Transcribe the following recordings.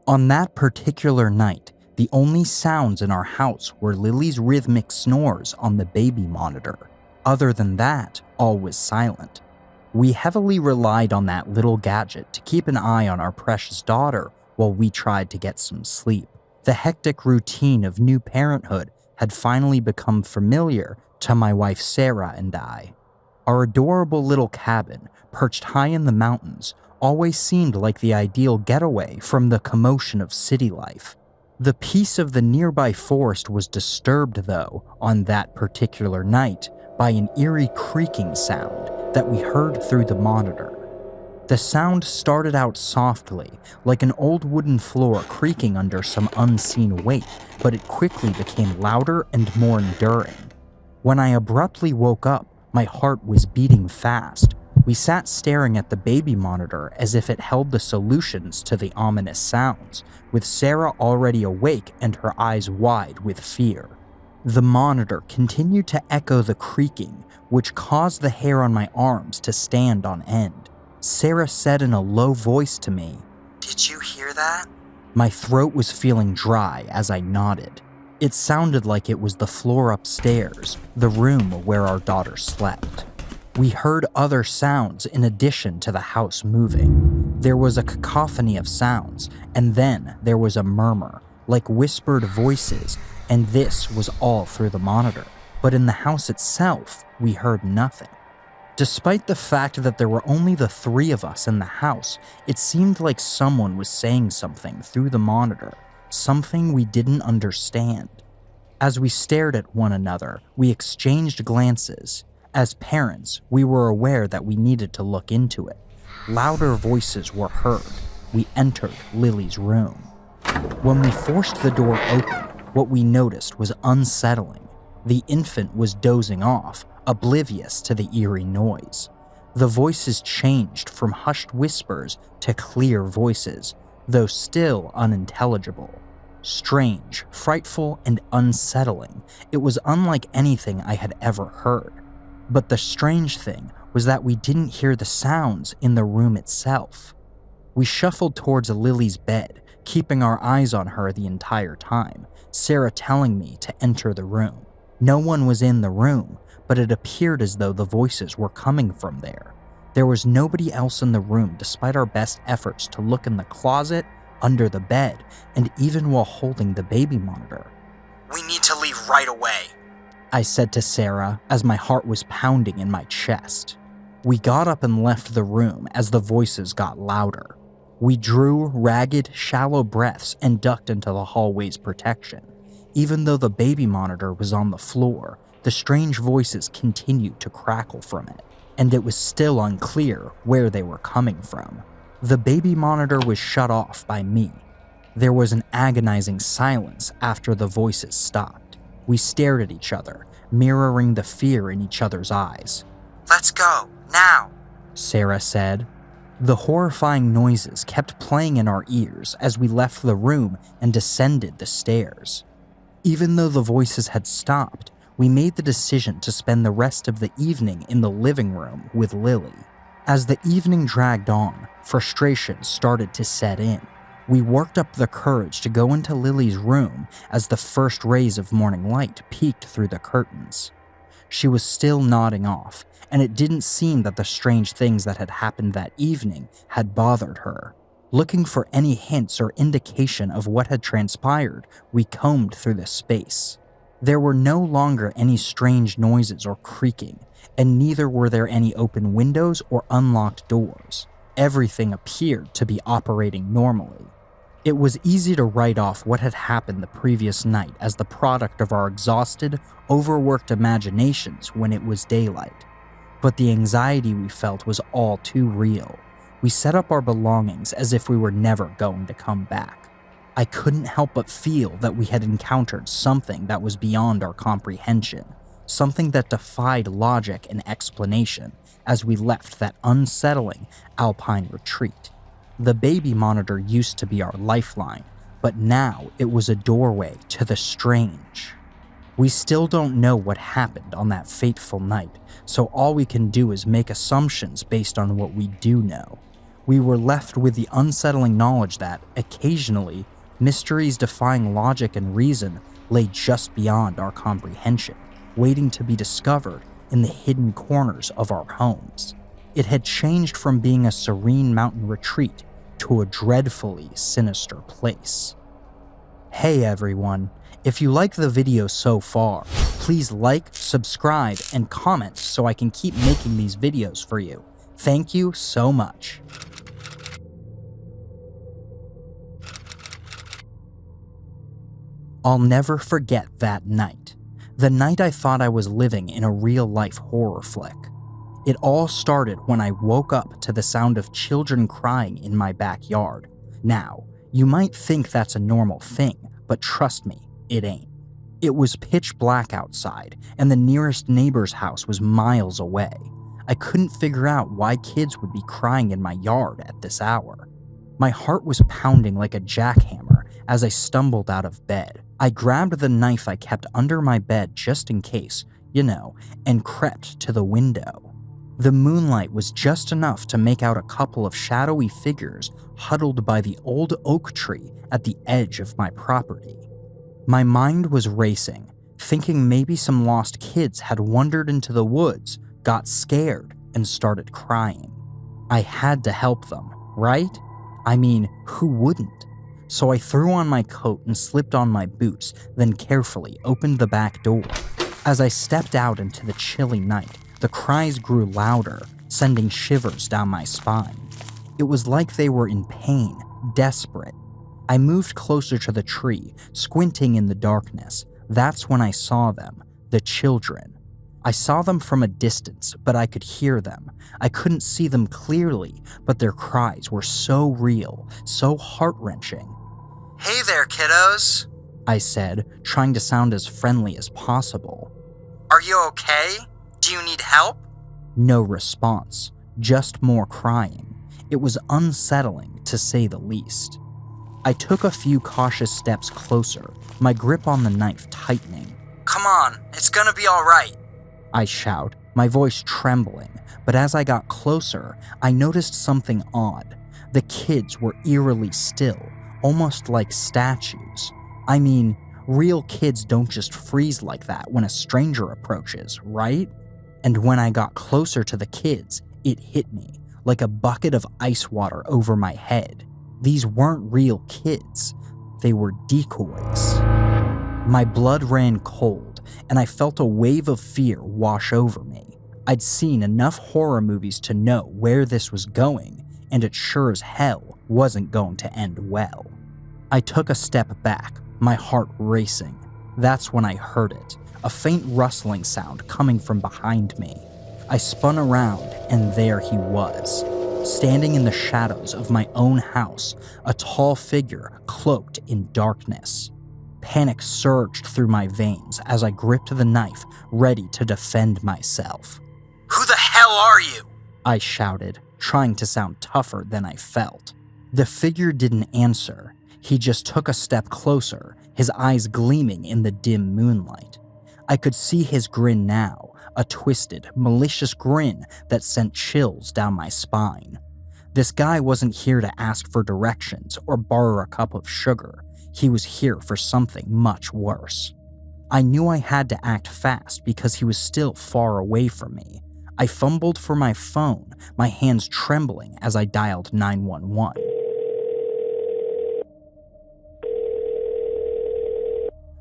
On that particular night, the only sounds in our house were Lily's rhythmic snores on the baby monitor. Other than that, all was silent. We heavily relied on that little gadget to keep an eye on our precious daughter while we tried to get some sleep. The hectic routine of new parenthood had finally become familiar to my wife Sarah and I. Our adorable little cabin, perched high in the mountains, always seemed like the ideal getaway from the commotion of city life. The peace of the nearby forest was disturbed, though, on that particular night by an eerie creaking sound that we heard through the monitor. The sound started out softly, like an old wooden floor creaking under some unseen weight, but it quickly became louder and more enduring. When I abruptly woke up, my heart was beating fast. We sat staring at the baby monitor as if it held the solutions to the ominous sounds, with Sarah already awake and her eyes wide with fear. The monitor continued to echo the creaking, which caused the hair on my arms to stand on end. Sarah said in a low voice to me, "Did you hear that?" My throat was feeling dry as I nodded. It sounded like it was the floor upstairs, the room where our daughter slept. We heard other sounds in addition to the house moving. There was a cacophony of sounds, and then there was a murmur, like whispered voices, and this was all through the monitor. But in the house itself, we heard nothing. Despite the fact that there were only the three of us in the house, it seemed like someone was saying something through the monitor, something we didn't understand. As we stared at one another, we exchanged glances. As parents, we were aware that we needed to look into it. Louder voices were heard. We entered Lily's room. When we forced the door open, what we noticed was unsettling. The infant was dozing off, oblivious to the eerie noise. The voices changed from hushed whispers to clear voices, though still unintelligible. Strange, frightful, and unsettling, it was unlike anything I had ever heard. But the strange thing was that we didn't hear the sounds in the room itself. We shuffled towards Lily's bed, keeping our eyes on her the entire time, Sarah telling me to enter the room. No one was in the room, but it appeared as though the voices were coming from there. There was nobody else in the room despite our best efforts to look in the closet, under the bed, and even while holding the baby monitor. "We need to leave right away," I said to Sarah as my heart was pounding in my chest. We got up and left the room as the voices got louder. We drew ragged, shallow breaths and ducked into the hallway's protection. Even though the baby monitor was on the floor, the strange voices continued to crackle from it, and it was still unclear where they were coming from. The baby monitor was shut off by me. There was an agonizing silence after the voices stopped. We stared at each other, mirroring the fear in each other's eyes. "Let's go, now," Sarah said. The horrifying noises kept playing in our ears as we left the room and descended the stairs. Even though the voices had stopped, we made the decision to spend the rest of the evening in the living room with Lily. As the evening dragged on, frustration started to set in. We worked up the courage to go into Lily's room as the first rays of morning light peeked through the curtains. She was still nodding off, and it didn't seem that the strange things that had happened that evening had bothered her. Looking for any hints or indication of what had transpired, we combed through the space. There were no longer any strange noises or creaking, and neither were there any open windows or unlocked doors. Everything appeared to be operating normally. It was easy to write off what had happened the previous night as the product of our exhausted, overworked imaginations when it was daylight. But the anxiety we felt was all too real. We set up our belongings as if we were never going to come back. I couldn't help but feel that we had encountered something that was beyond our comprehension, something that defied logic and explanation as we left that unsettling alpine retreat. The baby monitor used to be our lifeline, but now it was a doorway to the strange. We still don't know what happened on that fateful night, so all we can do is make assumptions based on what we do know. we were left with the unsettling knowledge that, occasionally, mysteries defying logic and reason lay just beyond our comprehension, waiting to be discovered in the hidden corners of our homes. It had changed from being a serene mountain retreat to a dreadfully sinister place. Hey everyone, if you like the video so far, please like, subscribe, and comment so I can keep making these videos for you. Thank you so much. I'll never forget that night. The night I thought I was living in a real-life horror flick. It all started when I woke up to the sound of children crying in my backyard. Now, you might think that's a normal thing, but trust me, it ain't. It was pitch black outside, and the nearest neighbor's house was miles away. I couldn't figure out why kids would be crying in my yard at this hour. My heart was pounding like a jackhammer as I stumbled out of bed. I grabbed the knife I kept under my bed just in case, and crept to the window. The moonlight was just enough to make out a couple of shadowy figures huddled by the old oak tree at the edge of my property. My mind was racing, thinking maybe some lost kids had wandered into the woods, got scared, and started crying. I had to help them, right? I mean, who wouldn't? So I threw on my coat and slipped on my boots, then carefully opened the back door. As I stepped out into the chilly night, the cries grew louder, sending shivers down my spine. It was like they were in pain, desperate. I moved closer to the tree, squinting in the darkness. That's when I saw them, the children. I saw them from a distance, but I could hear them. I couldn't see them clearly, but their cries were so real, so heart-wrenching. "Hey there, kiddos," I said, trying to sound as friendly as possible. "Are you okay? Do you need help?" No response, just more crying. It was unsettling, to say the least. I took a few cautious steps closer, my grip on the knife tightening. "Come on, it's gonna be all right," I shout, my voice trembling, but as I got closer, I noticed something odd. The kids were eerily still, almost like statues. I mean, real kids don't just freeze like that when a stranger approaches, right? And when I got closer to the kids, it hit me, like a bucket of ice water over my head. These weren't real kids. They were decoys. My blood ran cold, and I felt a wave of fear wash over me. I'd seen enough horror movies to know where this was going, and it sure as hell wasn't going to end well. I took a step back, my heart racing. That's when I heard it, a faint rustling sound coming from behind me. I spun around, and there he was, standing in the shadows of my own house, a tall figure cloaked in darkness. Panic surged through my veins as I gripped the knife, ready to defend myself. "Who the hell are you?" I shouted, trying to sound tougher than I felt. The figure didn't answer. He just took a step closer, his eyes gleaming in the dim moonlight. I could see his grin now, a twisted, malicious grin that sent chills down my spine. This guy wasn't here to ask for directions or borrow a cup of sugar. He was here for something much worse. I knew I had to act fast because he was still far away from me. I fumbled for my phone, my hands trembling as I dialed 911.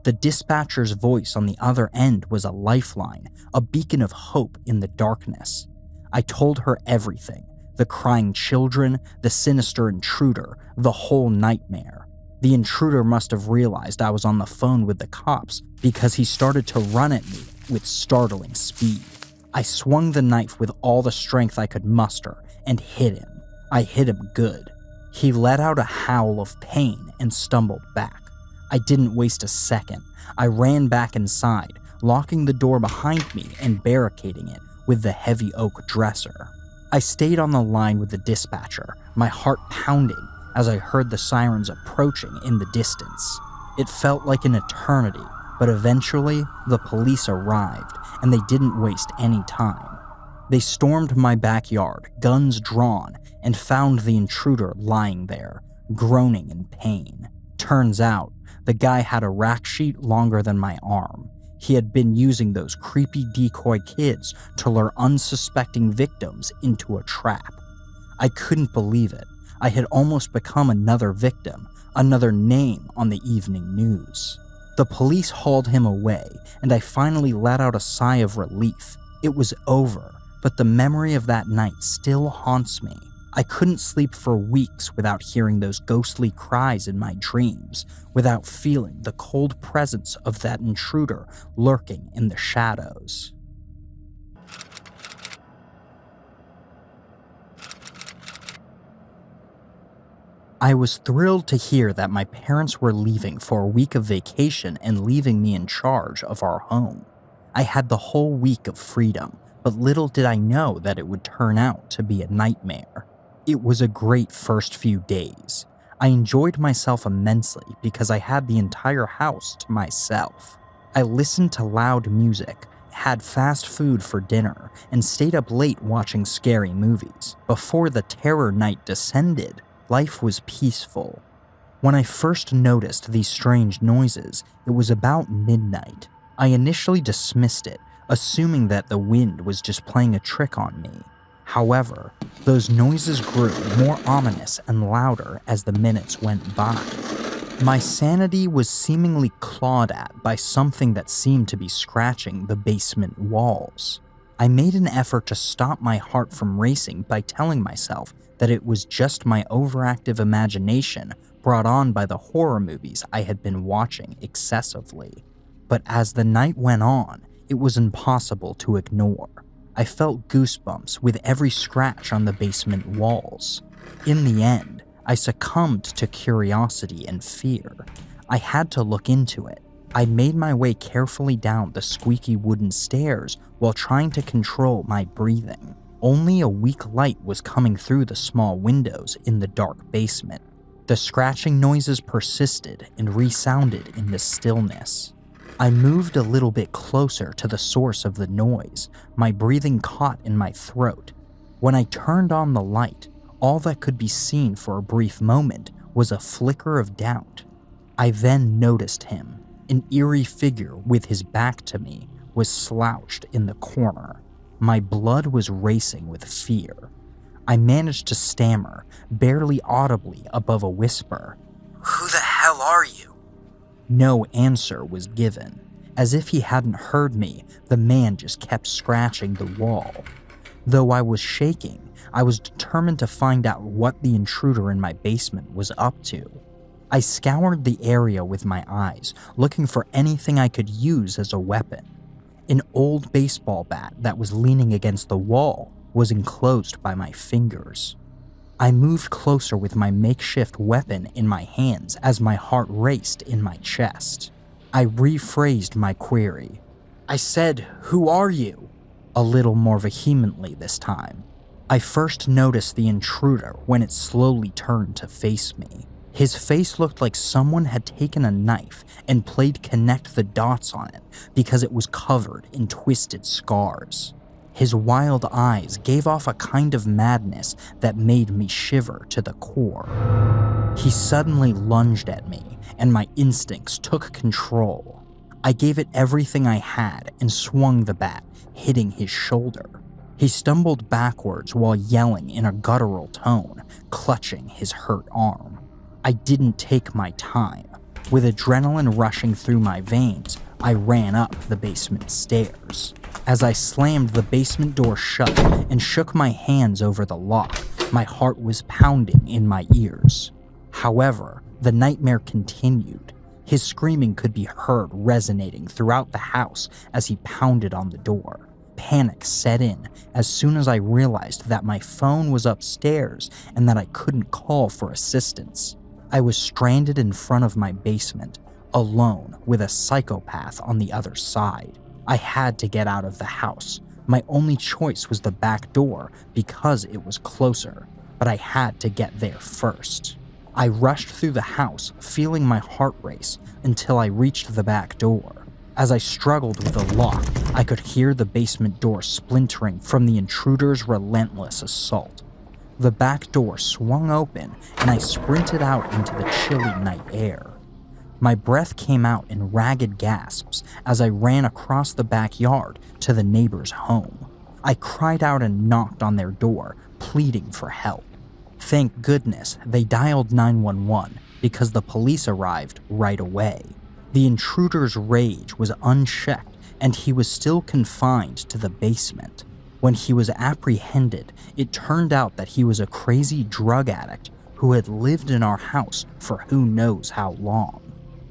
The dispatcher's voice on the other end was a lifeline, a beacon of hope in the darkness. I told her everything, the crying children, the sinister intruder, the whole nightmare. The intruder must have realized I was on the phone with the cops because he started to run at me with startling speed. I swung the knife with all the strength I could muster and hit him. I hit him good. He let out a howl of pain and stumbled back. I didn't waste a second. I ran back inside, locking the door behind me and barricading it with the heavy oak dresser. I stayed on the line with the dispatcher, my heart pounding as I heard the sirens approaching in the distance. It felt like an eternity, but eventually the police arrived and they didn't waste any time. They stormed my backyard, guns drawn, and found the intruder lying there, groaning in pain. Turns out, the guy had a rack sheet longer than my arm. He had been using those creepy decoy kids to lure unsuspecting victims into a trap. I couldn't believe it. I had almost become another victim, another name on the evening news. The police hauled him away, and I finally let out a sigh of relief. It was over, but the memory of that night still haunts me. I couldn't sleep for weeks without hearing those ghostly cries in my dreams, without feeling the cold presence of that intruder lurking in the shadows. I was thrilled to hear that my parents were leaving for a week of vacation and leaving me in charge of our home. I had the whole week of freedom, but little did I know that it would turn out to be a nightmare. It was a great first few days. I enjoyed myself immensely because I had the entire house to myself. I listened to loud music, had fast food for dinner, and stayed up late watching scary movies. Before the terror night descended, life was peaceful. When I first noticed these strange noises, it was about midnight. I initially dismissed it, assuming that the wind was just playing a trick on me. However, those noises grew more ominous and louder as the minutes went by. My sanity was seemingly clawed at by something that seemed to be scratching the basement walls. I made an effort to stop my heart from racing by telling myself that it was just my overactive imagination brought on by the horror movies I had been watching excessively. But as the night went on, it was impossible to ignore. I felt goosebumps with every scratch on the basement walls. In the end, I succumbed to curiosity and fear. I had to look into it. I made my way carefully down the squeaky wooden stairs while trying to control my breathing. Only a weak light was coming through the small windows in the dark basement. The scratching noises persisted and resounded in the stillness. I moved a little bit closer to the source of the noise, my breathing caught in my throat. When I turned on the light, all that could be seen for a brief moment was a flicker of doubt. I then noticed him. An eerie figure with his back to me was slouched in the corner. My blood was racing with fear. I managed to stammer, barely audibly above a whisper, "Who the hell are you?" No answer was given. As if he hadn't heard me, the man just kept scratching the wall. Though I was shaking, I was determined to find out what the intruder in my basement was up to. I scoured the area with my eyes, looking for anything I could use as a weapon. An old baseball bat that was leaning against the wall was enclosed by my fingers. I moved closer with my makeshift weapon in my hands as my heart raced in my chest. I rephrased my query. I said, "Who are you?" a little more vehemently this time. I first noticed the intruder when it slowly turned to face me. His face looked like someone had taken a knife and played connect the dots on it because it was covered in twisted scars. His wild eyes gave off a kind of madness that made me shiver to the core. He suddenly lunged at me, and my instincts took control. I gave it everything I had and swung the bat, hitting his shoulder. He stumbled backwards while yelling in a guttural tone, clutching his hurt arm. I didn't take my time. With adrenaline rushing through my veins, I ran up the basement stairs. As I slammed the basement door shut and shook my hands over the lock, my heart was pounding in my ears. However, the nightmare continued. His screaming could be heard resonating throughout the house as he pounded on the door. Panic set in as soon as I realized that my phone was upstairs and that I couldn't call for assistance. I was stranded in front of my basement, alone with a psychopath on the other side. I had to get out of the house. My only choice was the back door because it was closer, but I had to get there first. I rushed through the house, feeling my heart race, until I reached the back door. As I struggled with the lock, I could hear the basement door splintering from the intruder's relentless assault. The back door swung open and I sprinted out into the chilly night air. My breath came out in ragged gasps as I ran across the backyard to the neighbor's home. I cried out and knocked on their door, pleading for help. Thank goodness they dialed 911 because the police arrived right away. The intruder's rage was unchecked and he was still confined to the basement. When he was apprehended, it turned out that he was a crazy drug addict who had lived in our house for who knows how long.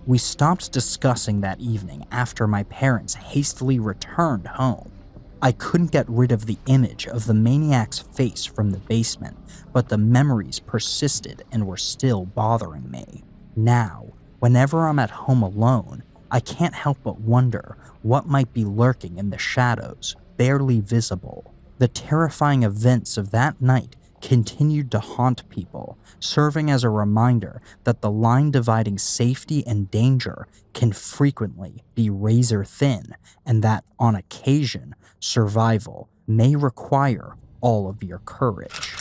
We stopped discussing that evening after my parents hastily returned home. I couldn't get rid of the image of the maniac's face from the basement, but the memories persisted and were still bothering me. Now, whenever I'm at home alone, I can't help but wonder what might be lurking in the shadows, barely visible. The terrifying events of that night continued to haunt people, serving as a reminder that the line dividing safety and danger can frequently be razor thin, and that, on occasion, survival may require all of your courage.